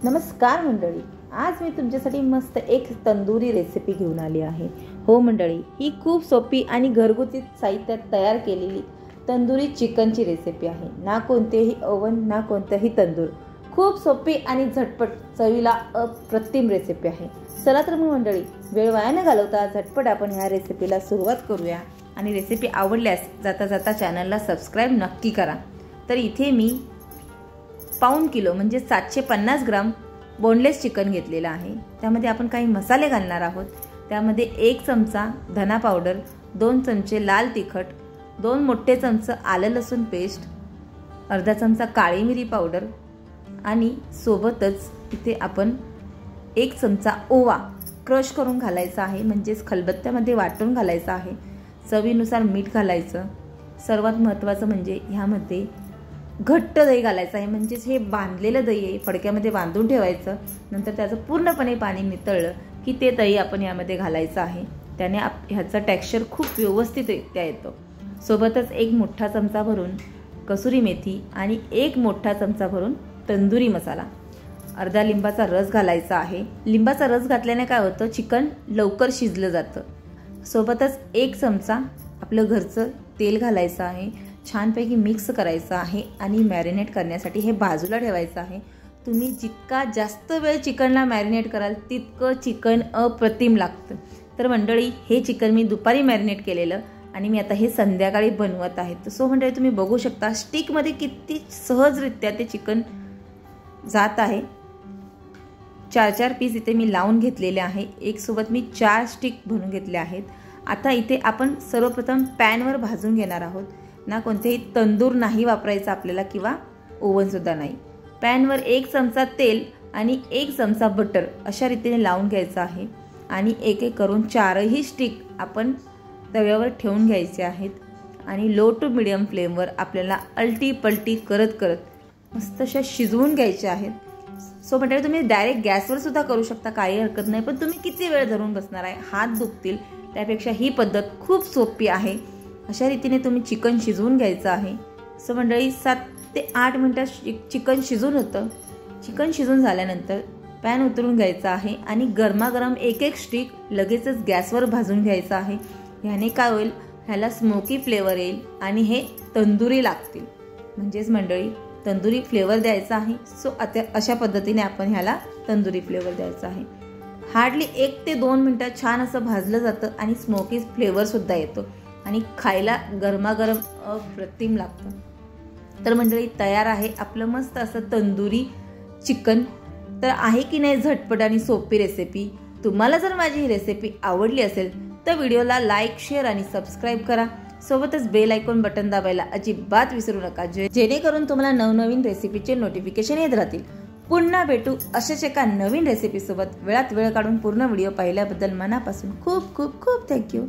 नमस्कार मंडळी, आज मी तुमच्यासाठी मस्त एक तंदुरी रेसिपी घेऊन आली आहे। हो मंडळी, ही खूप सोपी आणि घरगुती साहित्यात तयार केलेली तंदुरी चिकनची रेसिपी आहे। ना कोणतेही ओव्हन, ना कोणतेही तंदूर, खूप सोपी आणि झटपट, चवीला अप्रतिम रेसिपी आहे। चला तर मग मंडळी, वेळ वाया न घालवता झटपट आपण ह्या रेसिपीला सुरुवात करूया। आणि रेसिपी आवडल्यास जाता जाता चॅनलला सबस्क्राइब नक्की करा। तर इथे मी पाऊण किलो म्हणजे 750 ग्राम बोनलेस चिकन घेतलेला आहे। त्यामध्ये आपण काही मसाले घालणार आहोत। त्यामध्ये 1 चमचा धना पावडर, 2 चमचे लाल तिखट, 2 मोठे चमचे आलं लसूण पेस्ट, अर्धा चमचा काळी मिरी पावडर आणि सोबतच इथे आपण 1 चमचा ओवा क्रश करून घालायचा आहे, म्हणजेच खलबत्त्यामध्ये वाटून घालायचा आहे। चवीनुसार मीठ घालायचं। सर्वात महत्त्वाचं म्हणजे ह्यामध्ये घट्ट दही घालायचं आहे, म्हणजेच हे बांधलेलं दही आहे, फडक्यामध्ये बांधून ठेवायचं। नंतर त्याचं पूर्णपणे पाणी नितळलं की ते दही आपण यामध्ये घालायचं आहे। त्याने ह्याचा टेक्स्चर खूप व्यवस्थितरित्या येतो। सोबतच 1 मोठा चमचा भरून कसुरी मेथी आणि 1 मोठा चमचा भरून तंदुरी मसाला, अर्धा लिंबाचा रस घालायचा आहे। लिंबाचा रस घातल्याने काय होतं, चिकन लवकर शिजलं जातं। सोबतच 1 चमचा आपलं घरचं तेल घालायचं आहे। छानपैकी मिक्स करायचं आहे आणि मॅरिनेट करण्यासाठी हे बाजूला ठेवायचं आहे। तुम्ही जितका जास्त वेळ चिकनला मॅरिनेट कराल तितकं चिकन अप्रतिम लागतं। तर मंडळी, हे चिकन मी दुपारी मॅरिनेट केलेलं आणि मी आता हे संध्याकाळी बनवत आहे। सो मंडळी, तुम्ही बघू शकता स्टिकमध्ये किती सहजरित्या ते चिकन जात आहे। 4-4 पीस इथे मी लावून घेतलेले आहे। एक सोबत मी 4 स्टिक भरून घेतले आहेत। आता इथे आपण सर्वप्रथम पॅनवर भाजून घेणार आहोत। ना कोणतेही तंदूर नाही वापरायचा आपल्याला किंवा ओव्हन सुद्धा नाही। पॅनवर 1 चमचा तेल आणि 1 चमचा बटर अशा रीतीने लावून घ्यायचं आहे आणि एक एक करून 4ही स्टिक आपण तव्यावर ठेवून घ्यायचे आहेत आणि लो टू मीडियम फ्लेमवर आपल्याला अलटी पलटी करत करत मस्त अशा शिजवून घ्यायच्या आहेत। सो म्हणजे तुम्ही डायरेक्ट गॅसवर सुद्धा करू शकता, काही हरकत नाही, पण तुम्ही किती वेळ धरून बसणार आहे, हात दुखतील। त्यापेक्षा ही पद्धत खूप सोपी आहे। अशा रीतीने तुम्ही चिकन शिजवून घ्यायचं आहे। सो मंडळी, 7 ते 8 मिनिटात चिकन शिजून होतं। चिकन शिजून झाल्यानंतर पॅन उतरून घ्यायचा आहे आणि गरमागरम एक एक स्टिक लगेचच गॅसवर भाजून घ्यायचं आहे। ह्याने काय होईल, ह्याला स्मोकी फ्लेवर येईल आणि हे तंदुरी लागतील, म्हणजेच मंडळी तंदुरी फ्लेवर द्यायचा आहे। सो आता अशा पद्धतीने आपण ह्याला तंदुरी फ्लेवर द्यायचा आहे। हार्डली 1 ते 2 मिनिटात छान असं भाजलं जातं आणि स्मोकी फ्लेवर सुद्धा येतो आणि खायला गरमागरम अप्रतिम लागतं। तर मंडळी, तयार आहे आपलं मस्त असं तंदुरी चिकन। तर आहे की नाही झटपट आणि सोपी रेसिपी? तुम्हाला जर माझी ही रेसिपी आवडली असेल तर व्हिडिओला लाईक, शेअर आणि सबस्क्राईब करा। सोबतच बेल आयकॉन बटन दाबायला अजिबात विसरू नका, जेणेकरून तुम्हाला नवनवीन रेसिपीचे नोटिफिकेशन येत राहतील। पुन्हा भेटू अशाच एका नवीन रेसिपी सोबत। वेळात वेळ काढून पूर्ण व्हिडिओ पाहिल्याबद्दल मनापासून खूप खूप खूप थँक्यू।